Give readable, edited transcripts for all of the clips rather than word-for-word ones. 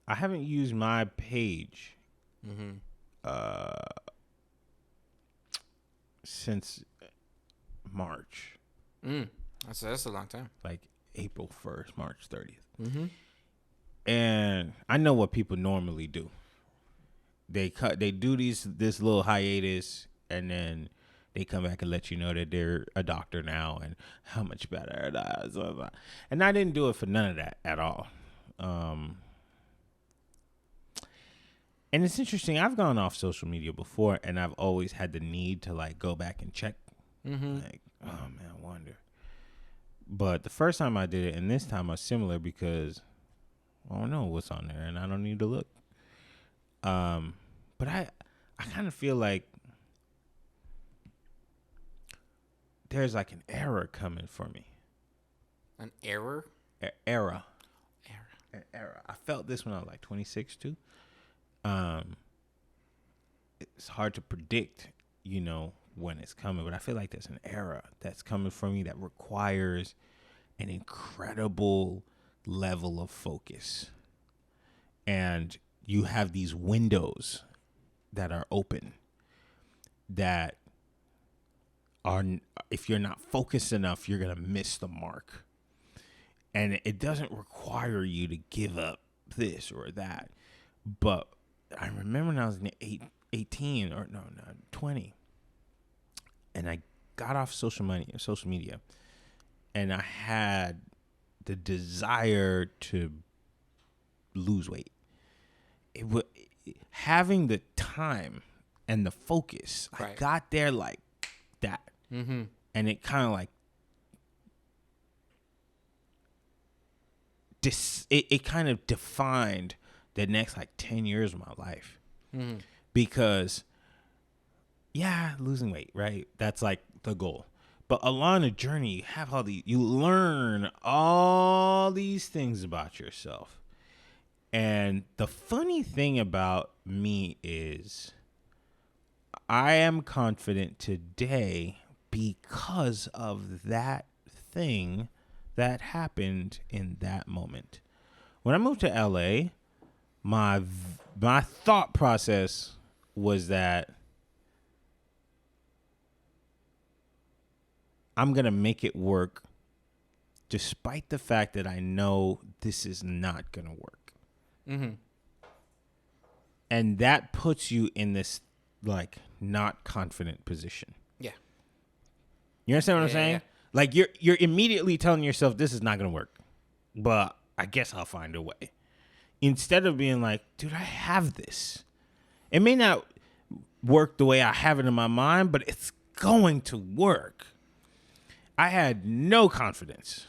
I haven't used my page since March. That's a long time. Like April 1st, March 30th. And I know what people normally do. They do this little hiatus, and then they come back and let you know that they're a doctor now and how much better it is. And I didn't do it for none of that at all. And it's interesting. I've gone off social media before, and I've always had the need to like go back and check. Like, oh man, I wonder. But the first time I did it, and this time was similar because I don't know what's on there, and I don't need to look. But I kind of feel like there's like an error coming for me. An error? Era. An era. I felt this when I was like 26 too. It's hard to predict, when it's coming, but I feel like there's an era that's coming for me that requires an incredible level of focus. And you have these windows that are open that are, if you're not focused enough, you're going to miss the mark. And it doesn't require you to give up this or that. But I remember when I was 20, and I got off social media, and I had the desire to lose weight. Having the time and the focus, right. I got there like that, and it kind of like it kind of defined the next like 10 years of my life, because losing weight, right? That's like the goal. But along the journey, you learn all these things about yourself. And the funny thing about me is I am confident today because of that thing that happened in that moment. When I moved to LA, my thought process was that I'm going to make it work despite the fact that I know this is not going to work. And that puts you in this like not confident position. Yeah. You understand what I'm saying? Yeah. Like you're immediately telling yourself this is not going to work, but I guess I'll find a way. Instead of being like, dude, I have this. It may not work the way I have it in my mind, but it's going to work. I had no confidence,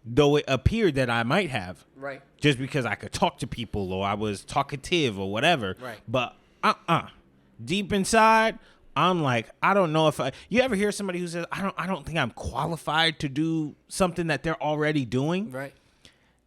though it appeared that I might have. Right. Just because I could talk to people or I was talkative or whatever. Right. But deep inside, I'm like, I don't know if you ever hear somebody who says, I don't think I'm qualified to do something that they're already doing. Right.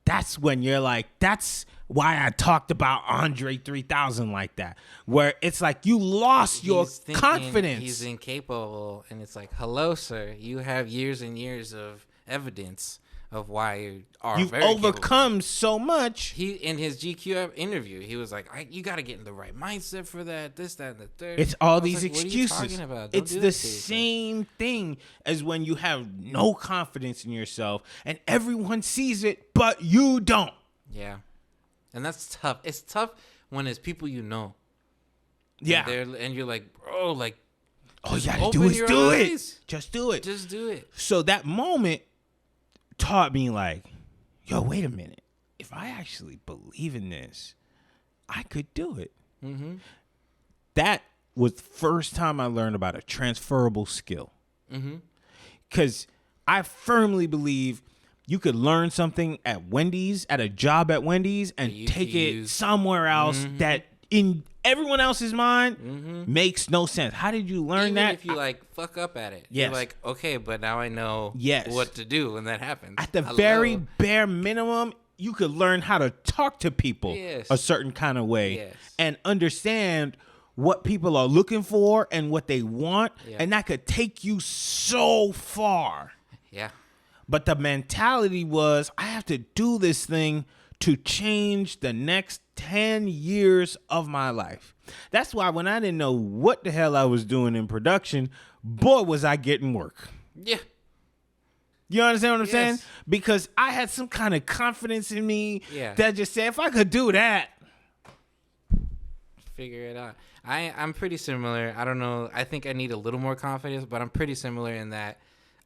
That's when you're like, that's why I talked about Andre 3000 like that, where it's like you lost your confidence. He's incapable, and it's like, hello, sir. You have years and years of evidence of why you are You've very overcome capable. So much. He in his GQ interview, he was like, you got to get in the right mindset for that, this, that, and the third. It's all these excuses. What are you talking about? It's the same thing as when you have no confidence in yourself and everyone sees it, but you don't. Yeah. And that's tough. It's tough when it's people you know. Yeah. And you're like, bro, like, all you gotta do is do it. Just do it. Just do it. So that moment taught me like, yo, wait a minute. If I actually believe in this, I could do it. Mm-hmm. That was the first time I learned about a transferable skill. Because I firmly believe you could learn something at Wendy's, at a job at Wendy's, and take it somewhere else that in everyone else's mind makes no sense. How did you learn that? Even if you like fuck up at it. Yes. You're like, okay, but now I know what to do when that happens. At the very bare minimum, you could learn how to talk to people a certain kind of way and understand what people are looking for and what they want. Yeah. And that could take you so far. Yeah. But the mentality was, I have to do this thing to change the next 10 years of my life. That's why when I didn't know what the hell I was doing in production, boy, was I getting work. Yeah. You understand what I'm saying? Because I had some kind of confidence in me that just said, if I could do that. Figure it out. I'm pretty similar. I don't know. I think I need a little more confidence, but I'm pretty similar in that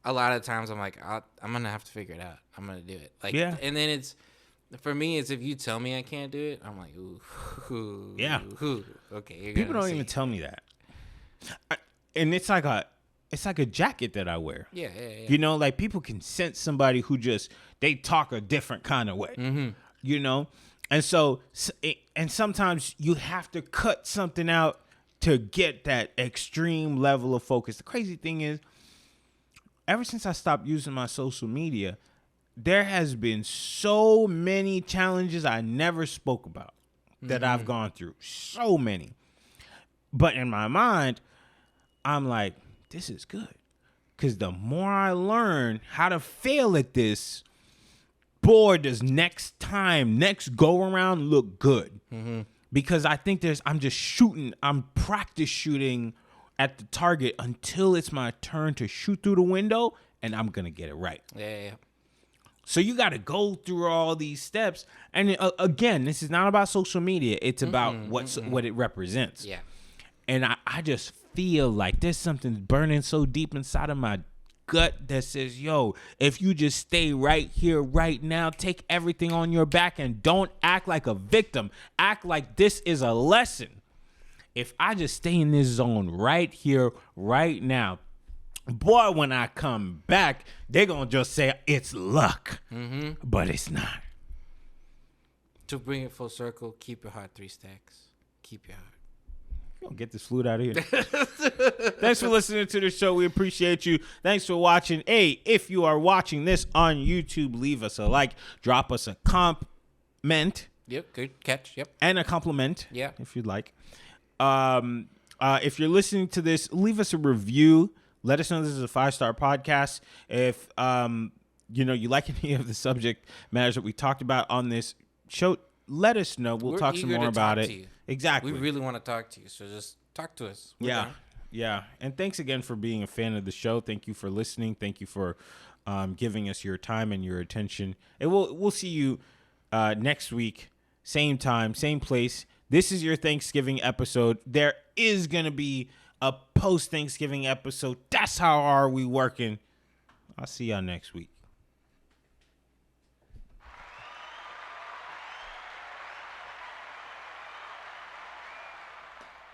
a lot of times I'm like, I'm going to have to figure it out. I'm going to do it. Like, and then for me, it's if you tell me I can't do it, I'm like, ooh, okay. People don't even tell me that. And it's like a jacket that I wear. Yeah. You know, like people can sense somebody who they talk a different kind of way, you know? And so, and sometimes you have to cut something out to get that extreme level of focus. The crazy thing is, ever since I stopped using my social media, there has been so many challenges I never spoke about that I've gone through. So many. But in my mind, I'm like, this is good. Because the more I learn how to fail at this, boy, does next go around look good. Because I think I'm practice shooting at the target until it's my turn to shoot through the window, and I'm going to get it right. Yeah. So you got to go through all these steps. And again, this is not about social media. It's about what it represents. Yeah. And I just feel like there's something burning so deep inside of my gut that says, yo, if you just stay right here, right now, take everything on your back and don't act like a victim. Act like this is a lesson. If I just stay in this zone right here, right now, boy, when I come back, they're going to just say it's luck. But it's not. To bring it full circle, keep your heart 3 stacks. Keep your heart. Get this flute out of here. Thanks for listening to the show. We appreciate you. Thanks for watching. Hey, if you are watching this on YouTube, leave us a like. Drop us a comment. Yep, good catch. Yep. And a compliment. Yeah. If you'd like. If you're listening to this, leave us a review. Let us know this is a 5-star podcast. If you like any of the subject matters that we talked about on this show, let us know. We'll talk some more about it. Exactly. We really want to talk to you, so just talk to us. Yeah. And thanks again for being a fan of the show. Thank you for listening. Thank you for giving us your time and your attention. And we'll see you next week, same time, same place. This is your Thanksgiving episode. There is going to be a post-Thanksgiving episode. That's how are we working. I'll see y'all next week.